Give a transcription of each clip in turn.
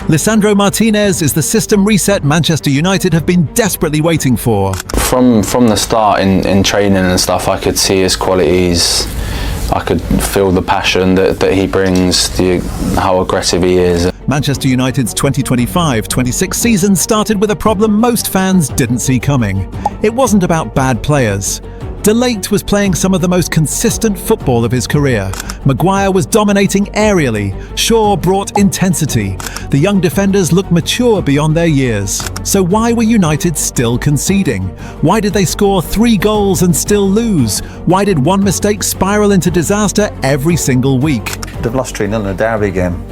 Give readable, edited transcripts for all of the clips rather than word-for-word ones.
Lisandro Martinez is the system reset Manchester United have been desperately waiting for. From the start in training and stuff, I could see his qualities. I could feel the passion that he brings, how aggressive he is. Manchester United's 2025-26 season started with a problem most fans didn't see coming. It wasn't about bad players. De Ligt was playing some of the most consistent football of his career. Maguire was dominating aerially. Shaw brought intensity. The young defenders looked mature beyond their years. So why were United still conceding? Why did they score 3 goals and still lose? Why did one mistake spiral into disaster every single week? They've lost 3-0 in a derby game.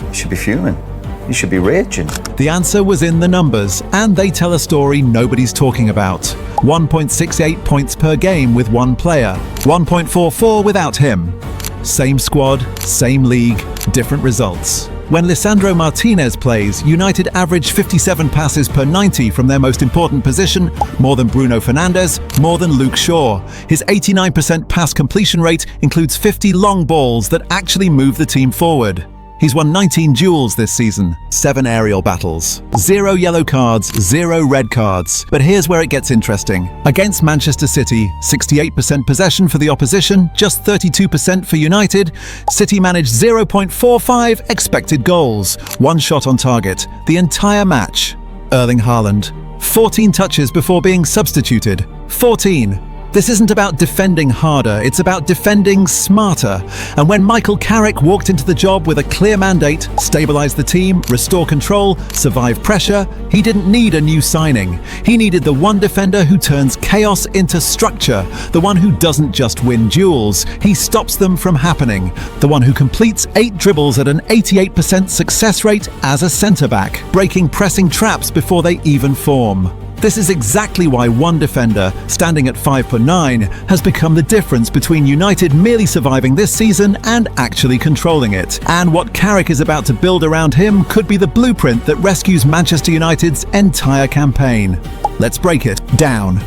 You should be fuming. You should be raging. The answer was in the numbers, and they tell a story nobody's talking about. 1.68 points per game with one player, 1.44 without him. Same squad, same league, different results. When Lisandro Martinez plays, United average 57 passes per 90 from their most important position, more than Bruno Fernandes, more than Luke Shaw. His 89% pass completion rate includes 50 long balls that actually move the team forward. He's won 19 duels this season, 7 aerial battles, 0 yellow cards, 0 red cards. But here's where it gets interesting. Against Manchester City, 68% possession for the opposition, just 32% for United. City managed 0.45 expected goals, 1 shot on target, the entire match. Erling Haaland, 14 touches before being substituted. 14. This isn't about defending harder, it's about defending smarter. And when Michael Carrick walked into the job with a clear mandate, stabilise the team, restore control, survive pressure, he didn't need a new signing. He needed the one defender who turns chaos into structure, the one who doesn't just win duels, he stops them from happening, the one who completes 8 dribbles at an 88% success rate as a centre-back, breaking pressing traps before they even form. This is exactly why one defender, standing at 5'9", has become the difference between United merely surviving this season and actually controlling it. And what Carrick is about to build around him could be the blueprint that rescues Manchester United's entire campaign. Let's break it down.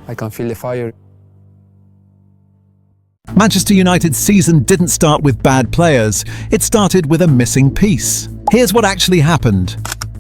I can feel the fire. Manchester United's season didn't start with bad players, it started with a missing piece. Here's what actually happened.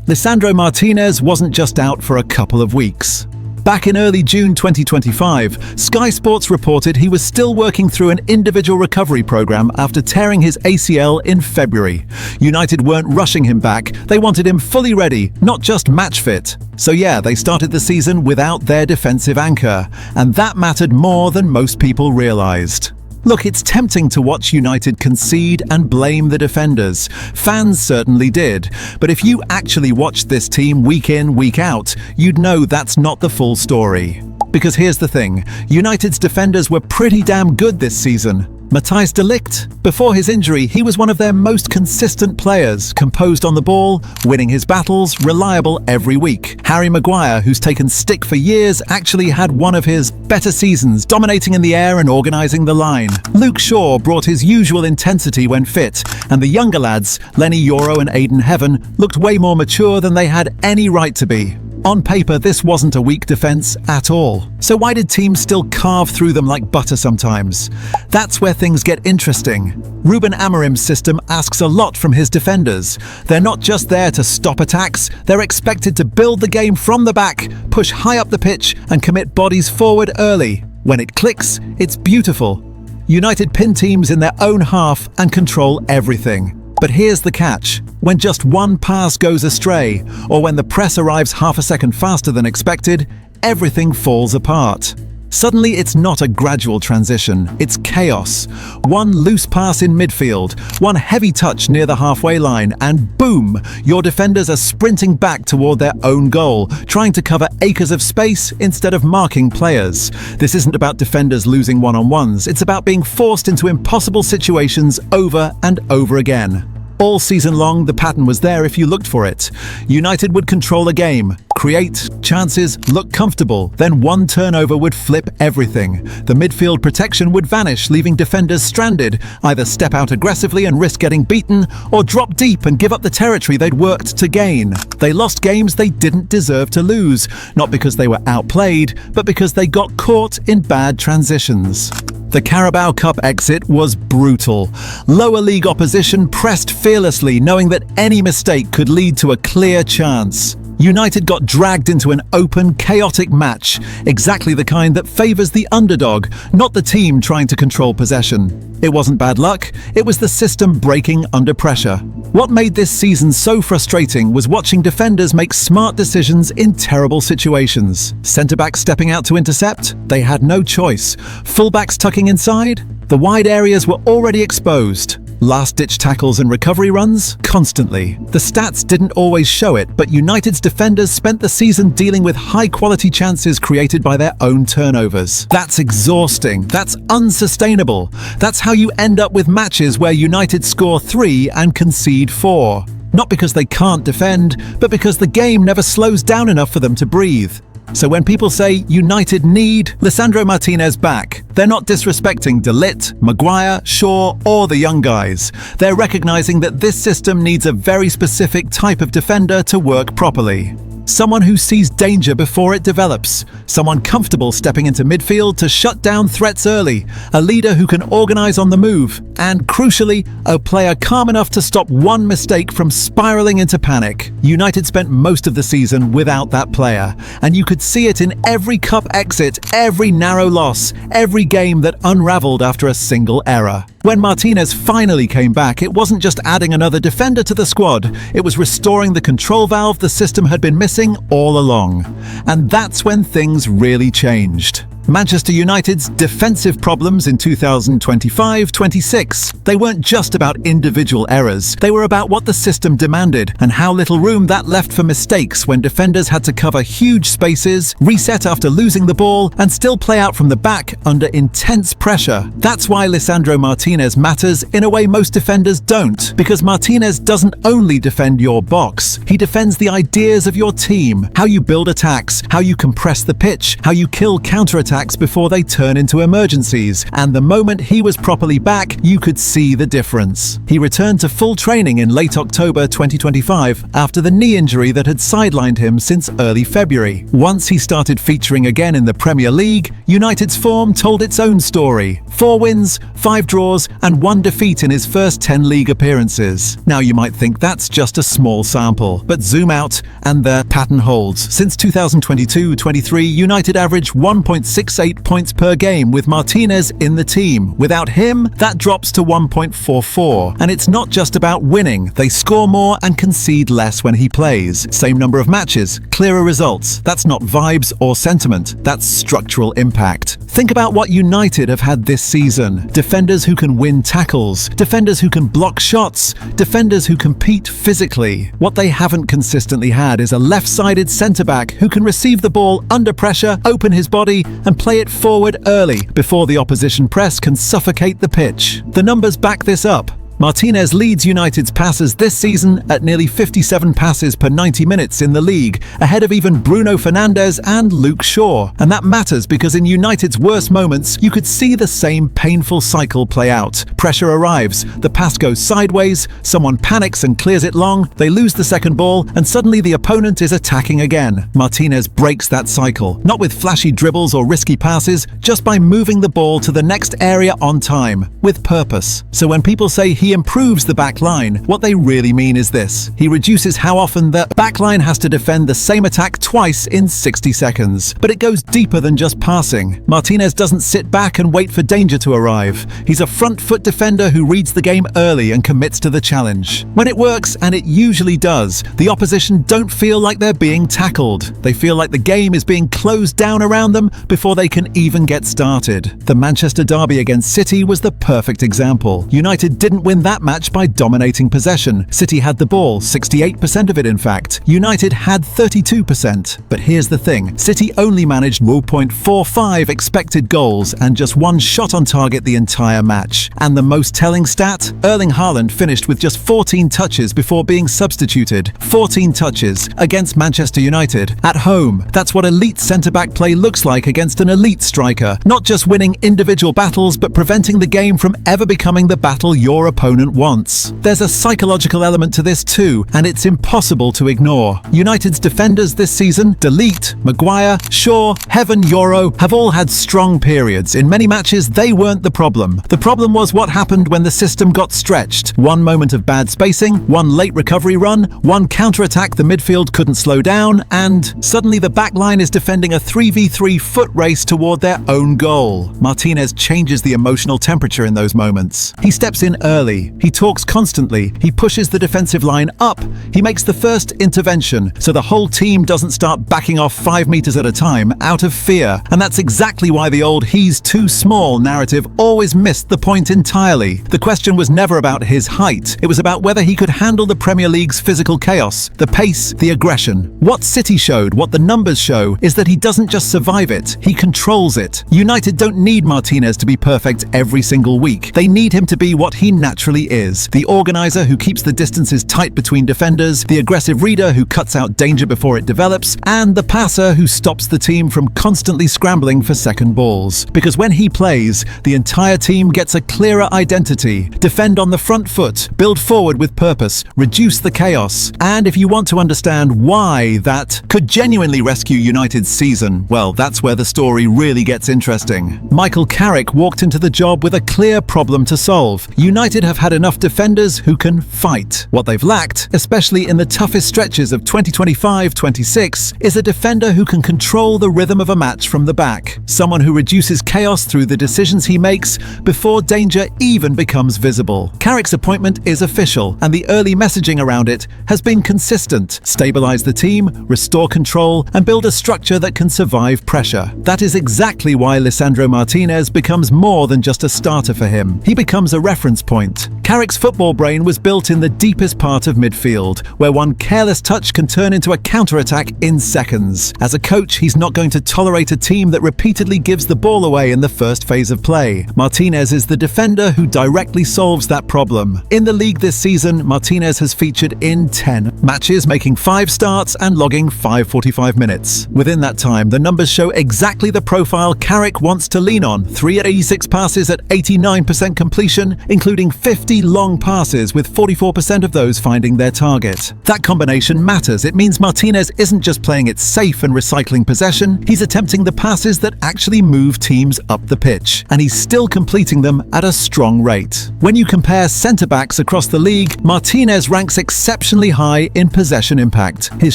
Lisandro Martinez wasn't just out for a couple of weeks. Back in early June 2025, Sky Sports reported he was still working through an individual recovery program after tearing his ACL in February. United weren't rushing him back, they wanted him fully ready, not just match fit. So yeah, they started the season without their defensive anchor, and that mattered more than most people realised. Look, it's tempting to watch United concede and blame the defenders. Fans certainly did. But if you actually watched this team week in, week out, you'd know that's not the full story. Because here's the thing, United's defenders were pretty damn good this season. Matthijs de Ligt, before his injury, he was one of their most consistent players, composed on the ball, winning his battles, reliable every week. Harry Maguire, who's taken stick for years, actually had one of his better seasons, dominating in the air and organising the line. Luke Shaw brought his usual intensity when fit, and the younger lads, Lenny Yoro and Aiden Heaven, looked way more mature than they had any right to be. On paper, this wasn't a weak defence at all. So why did teams still carve through them like butter sometimes? That's where things get interesting. Ruben Amorim's system asks a lot from his defenders. They're not just there to stop attacks, they're expected to build the game from the back, push high up the pitch, and commit bodies forward early. When it clicks, it's beautiful. United pin teams in their own half and control everything. But here's the catch. When just one pass goes astray, or when the press arrives half a second faster than expected, everything falls apart. Suddenly it's not a gradual transition, it's chaos. One loose pass in midfield, one heavy touch near the halfway line, and boom! Your defenders are sprinting back toward their own goal, trying to cover acres of space instead of marking players. This isn't about defenders losing one-on-ones, it's about being forced into impossible situations over and over again. All season long, the pattern was there if you looked for it. United would control a game, Create chances, look comfortable, then one turnover would flip everything. The midfield protection would vanish, leaving defenders stranded, either step out aggressively and risk getting beaten, or drop deep and give up the territory they'd worked to gain. They lost games they didn't deserve to lose, not because they were outplayed, but because they got caught in bad transitions. The Carabao Cup exit was brutal. Lower league opposition pressed fearlessly, knowing that any mistake could lead to a clear chance. United got dragged into an open, chaotic match, exactly the kind that favours the underdog, not the team trying to control possession. It wasn't bad luck, it was the system breaking under pressure. What made this season so frustrating was watching defenders make smart decisions in terrible situations. Centre-backs stepping out to intercept? They had no choice. Full-backs tucking inside? The wide areas were already exposed. Last-ditch tackles and recovery runs? Constantly. The stats didn't always show it, but United's defenders spent the season dealing with high-quality chances created by their own turnovers. That's exhausting. That's unsustainable. That's how you end up with matches where United score 3 and concede 4. Not because they can't defend, but because the game never slows down enough for them to breathe. So when people say United need Lisandro Martinez back, they're not disrespecting De Ligt, Maguire, Shaw, or the young guys. They're recognizing that this system needs a very specific type of defender to work properly. Someone who sees danger before it develops. Someone comfortable stepping into midfield to shut down threats early. A leader who can organize on the move. And crucially, a player calm enough to stop one mistake from spiraling into panic. United spent most of the season without that player. And you could see it in every cup exit, every narrow loss, every game that unraveled after a single error. When Martinez finally came back, it wasn't just adding another defender to the squad, it was restoring the control valve the system had been missing all along. And that's when things really changed. Manchester United's defensive problems in 2025-26. They weren't just about individual errors, they were about what the system demanded and how little room that left for mistakes when defenders had to cover huge spaces, reset after losing the ball, and still play out from the back under intense pressure. That's why Lisandro Martinez matters in a way most defenders don't, because Martinez doesn't only defend your box, he defends the ideas of your team, how you build attacks, how you compress the pitch, how you kill counter-attacks before they turn into emergencies, and the moment he was properly back, you could see the difference. He returned to full training in late October 2025 after the knee injury that had sidelined him since early February. Once he started featuring again in the Premier League, United's form told its own story. 4 wins, 5 draws, and 1 defeat in his first 10 league appearances. Now you might think that's just a small sample, but zoom out and the pattern holds. Since 2022-23, United averaged 1.68 points per game with Martinez in the team. Without him, that drops to 1.44. And it's not just about winning. They score more and concede less when he plays. Same number of matches, clearer results. That's not vibes or sentiment. That's structural impact. Think about what United have had this season. Defenders who can win tackles. Defenders who can block shots. Defenders who compete physically. What they haven't consistently had is a left-sided centre-back who can receive the ball under pressure, open his body, and play it forward early before the opposition press can suffocate the pitch. The numbers back this up. Martinez leads United's passes this season at nearly 57 passes per 90 minutes in the league, ahead of even Bruno Fernandes and Luke Shaw. And that matters because in United's worst moments, you could see the same painful cycle play out. Pressure arrives, the pass goes sideways, someone panics and clears it long, they lose the second ball, and suddenly the opponent is attacking again. Martinez breaks that cycle, not with flashy dribbles or risky passes, just by moving the ball to the next area on time, with purpose. So when people say he improves the back line, what they really mean is this. He reduces how often the back line has to defend the same attack twice in 60 seconds. But it goes deeper than just passing. Martinez doesn't sit back and wait for danger to arrive. He's a front foot defender who reads the game early and commits to the challenge. When it works, and it usually does, the opposition don't feel like they're being tackled. They feel like the game is being closed down around them before they can even get started. The Manchester derby against City was the perfect example. United didn't win win that match by dominating possession. City had the ball, 68% of it in fact. United had 32%. But here's the thing, City only managed 0.45 expected goals and just one shot on target the entire match. And the most telling stat? Erling Haaland finished with just 14 touches before being substituted. 14 touches against Manchester United at home. That's what elite centre-back play looks like against an elite striker. Not just winning individual battles, but preventing the game from ever becoming the battle your opponent wants. There's a psychological element to this too, and it's impossible to ignore. United's defenders this season, Delete, Maguire, Shaw, Heaven, Euro, have all had strong periods. In many matches, they weren't the problem. The problem was what happened when the system got stretched. One moment of bad spacing, one late recovery run, one counter-attack the midfield couldn't slow down, and suddenly the back line is defending a 3v3 foot race toward their own goal. Martinez changes the emotional temperature in those moments. He steps in early, he talks constantly, he pushes the defensive line up, he makes the first intervention so the whole team doesn't start backing off 5 meters at a time out of fear. And that's exactly why the old "he's too small" narrative always missed the point entirely. The question was never about his height, it was about whether he could handle the Premier League's physical chaos, the pace, the aggression. What City showed, what the numbers show, is that he doesn't just survive it, he controls it. United don't need Martinez to be perfect every single week. They need him to be what he naturally is. The organiser who keeps the distances tight between defenders, the aggressive reader who cuts out danger before it develops, and the passer who stops the team from constantly scrambling for second balls. Because when he plays, the entire team gets a clearer identity. Defend on the front foot, build forward with purpose, reduce the chaos. And if you want to understand why that could genuinely rescue United's season, well, that's where the story really gets interesting. Michael Carrick walked into the job with a clear problem to solve. United have had enough defenders who can fight. What they've lacked, especially in the toughest stretches of 2025-26, is a defender who can control the rhythm of a match from the back. Someone who reduces chaos through the decisions he makes before danger even becomes visible. Carrick's appointment is official, and the early messaging around it has been consistent. Stabilize the team, restore control, and build a structure that can survive pressure. That is exactly why Lisandro Martinez becomes more than just a starter for him. He becomes a reference point. Carrick's football brain was built in the deepest part of midfield, where one careless touch can turn into a counter-attack in seconds. As a coach, he's not going to tolerate a team that repeatedly gives the ball away in the first phase of play. Martinez is the defender who directly solves that problem. In the league this season, Martinez has featured in 10 matches, making 5 starts and logging 545 minutes. Within that time, the numbers show exactly the profile Carrick wants to lean on. 3 at 86 passes at 89% completion, including 50 long passes, with 44% of those finding their target. That combination matters. It means Martinez isn't just playing it safe and recycling possession, he's attempting the passes that actually move teams up the pitch, and he's still completing them at a strong rate. When you compare centre-backs across the league, Martinez ranks exceptionally high in possession impact. His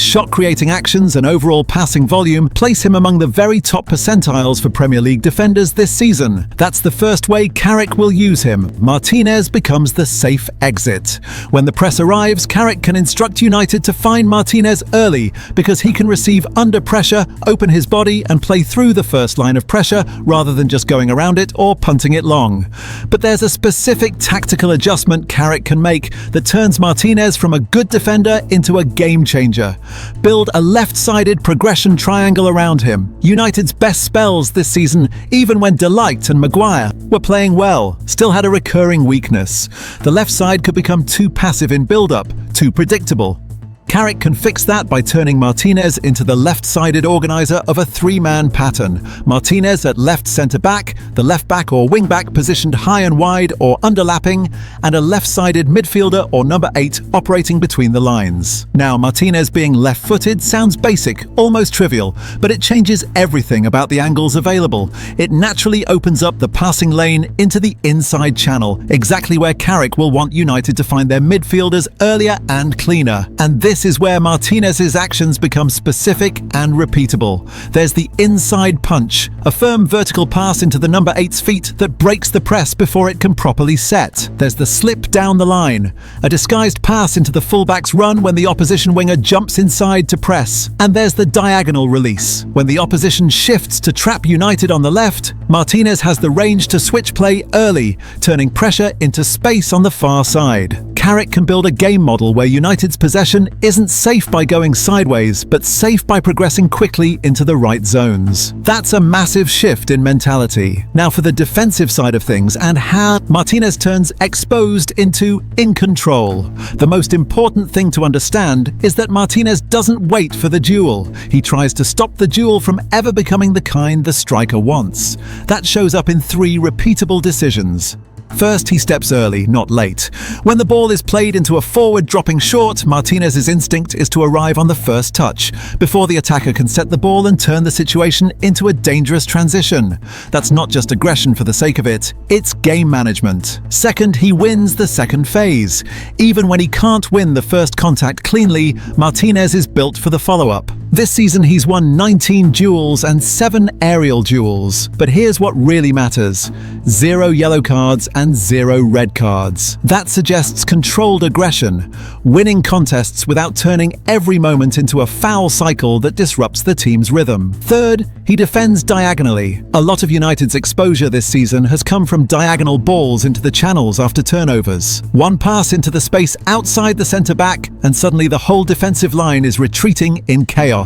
shot-creating actions and overall passing volume place him among the very top percentiles for Premier League defenders this season. That's the first way Carrick will use him. Martinez becomes the safe exit. When the press arrives, Carrick can instruct United to find Martinez early because he can receive under pressure, open his body and play through the first line of pressure rather than just going around it or punting it long. But there's a specific tactical adjustment Carrick can make that turns Martinez from a good defender into a game changer. Build a left-sided progression triangle around him. United's best spells this season, even when Delight and Maguire were playing well, still had a recurring weakness. The left side could become too passive in build-up, too predictable. Carrick can fix that by turning Martinez into the left-sided organiser of a 3-man pattern. Martinez at left centre-back, the left-back or wing-back positioned high and wide or underlapping, and a left-sided midfielder or number 8 operating between the lines. Now, Martinez being left-footed sounds basic, almost trivial, but it changes everything about the angles available. It naturally opens up the passing lane into the inside channel, exactly where Carrick will want United to find their midfielders earlier and cleaner. And this is where Martinez's actions become specific and repeatable. There's the inside punch, a firm vertical pass into the number 8's feet that breaks the press before it can properly set. There's the slip down the line, a disguised pass into the fullback's run when the opposition winger jumps inside to press. And there's the diagonal release. When the opposition shifts to trap United on the left, Martinez has the range to switch play early, turning pressure into space on the far side. Carrick can build a game model where United's possession isn't safe by going sideways, but safe by progressing quickly into the right zones. That's a massive shift in mentality. Now for the defensive side of things and how Martinez turns exposed into in control. The most important thing to understand is that Martinez doesn't wait for the duel. He tries to stop the duel from ever becoming the kind the striker wants. That shows up in 3 repeatable decisions. First, he steps early, not late. When the ball is played into a forward dropping short, Martinez's instinct is to arrive on the first touch, before the attacker can set the ball and turn the situation into a dangerous transition. That's not just aggression for the sake of it, it's game management. Second, he wins the second phase. Even when he can't win the first contact cleanly, Martinez is built for the follow-up. This season he's won 19 duels and 7 aerial duels. But here's what really matters: 0 yellow cards and 0 red cards. That suggests controlled aggression, winning contests without turning every moment into a foul cycle that disrupts the team's rhythm. Third, he defends diagonally. A lot of United's exposure this season has come from diagonal balls into the channels after turnovers. One pass into the space outside the centre-back and suddenly the whole defensive line is retreating in chaos.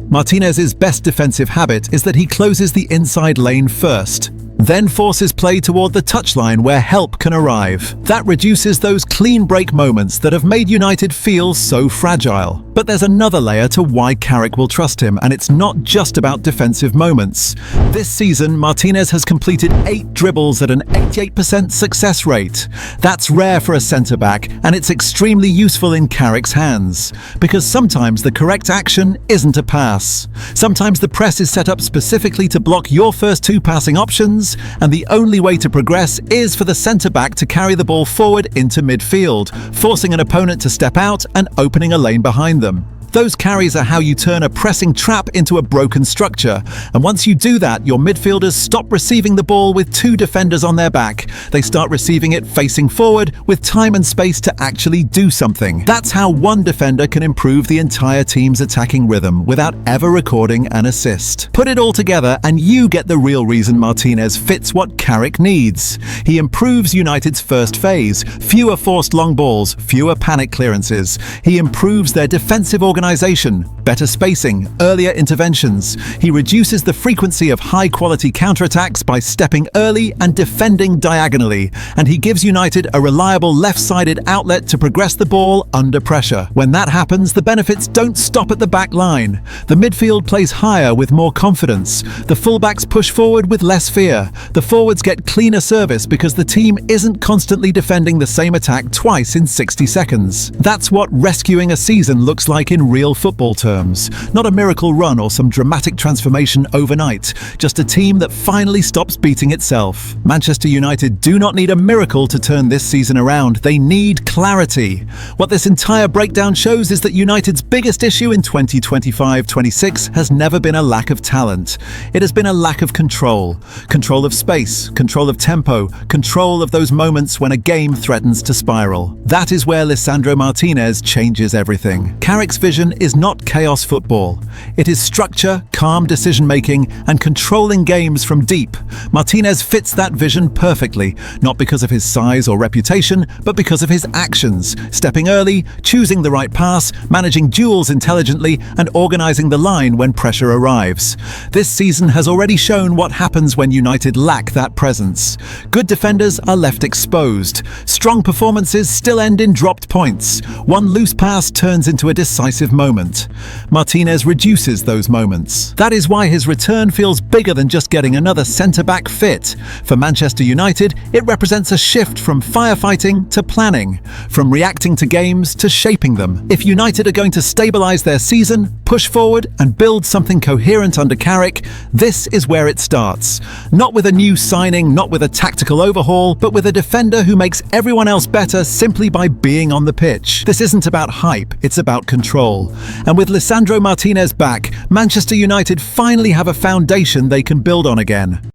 Martinez's best defensive habit is that he closes the inside lane first, then forces play toward the touchline where help can arrive. That reduces those clean break moments that have made United feel so fragile. But there's another layer to why Carrick will trust him, and it's not just about defensive moments. This season, Martinez has completed 8 dribbles at an 88% success rate. That's rare for a centre-back, and it's extremely useful in Carrick's hands. Because sometimes the correct action isn't a pass. Sometimes the press is set up specifically to block your first 2 passing options, and the only way to progress is for the centre-back to carry the ball forward into midfield, forcing an opponent to step out and opening a lane behind them. Those carries are how you turn a pressing trap into a broken structure, and once you do that, your midfielders stop receiving the ball with 2 defenders on their back. They start receiving it facing forward with time and space to actually do something. That's how one defender can improve the entire team's attacking rhythm without ever recording an assist. Put it all together and you get the real reason Martinez fits what Carrick needs. He improves United's first phase, fewer forced long balls, fewer panic clearances. He improves their defensive organization, better spacing, earlier interventions. He reduces the frequency of high-quality counterattacks by stepping early and defending diagonally, and he gives United a reliable left-sided outlet to progress the ball under pressure. When that happens, the benefits don't stop at the back line. The midfield plays higher with more confidence. The fullbacks push forward with less fear. The forwards get cleaner service because the team isn't constantly defending the same attack twice in 60 seconds. That's what rescuing a season looks like in real football terms. Not a miracle run or some dramatic transformation overnight, just a team that finally stops beating itself. Manchester United do not need a miracle to turn this season around, they need clarity. What this entire breakdown shows is that United's biggest issue in 2025-26 has never been a lack of talent. It has been a lack of control. Control of space, control of tempo, control of those moments when a game threatens to spiral. That is where Lisandro Martinez changes everything. Carrick's vision is not chaos football. It is structure, calm decision-making, and controlling games from deep. Martinez fits that vision perfectly, not because of his size or reputation, but because of his actions, stepping early, choosing the right pass, managing duels intelligently, and organizing the line when pressure arrives. This season has already shown what happens when United lack that presence. Good defenders are left exposed. Strong performances still end in dropped points. One loose pass turns into a decisive moment. Martinez reduces those moments. That is why his return feels bigger than just getting another centre-back fit. For Manchester United, it represents a shift from firefighting to planning, from reacting to games to shaping them. If United are going to stabilise their season, push forward and build something coherent under Carrick, this is where it starts. Not with a new signing, not with a tactical overhaul, but with a defender who makes everyone else better simply by being on the pitch. This isn't about hype, it's about control. goal. And with Lisandro Martinez back, Manchester United finally have a foundation they can build on again.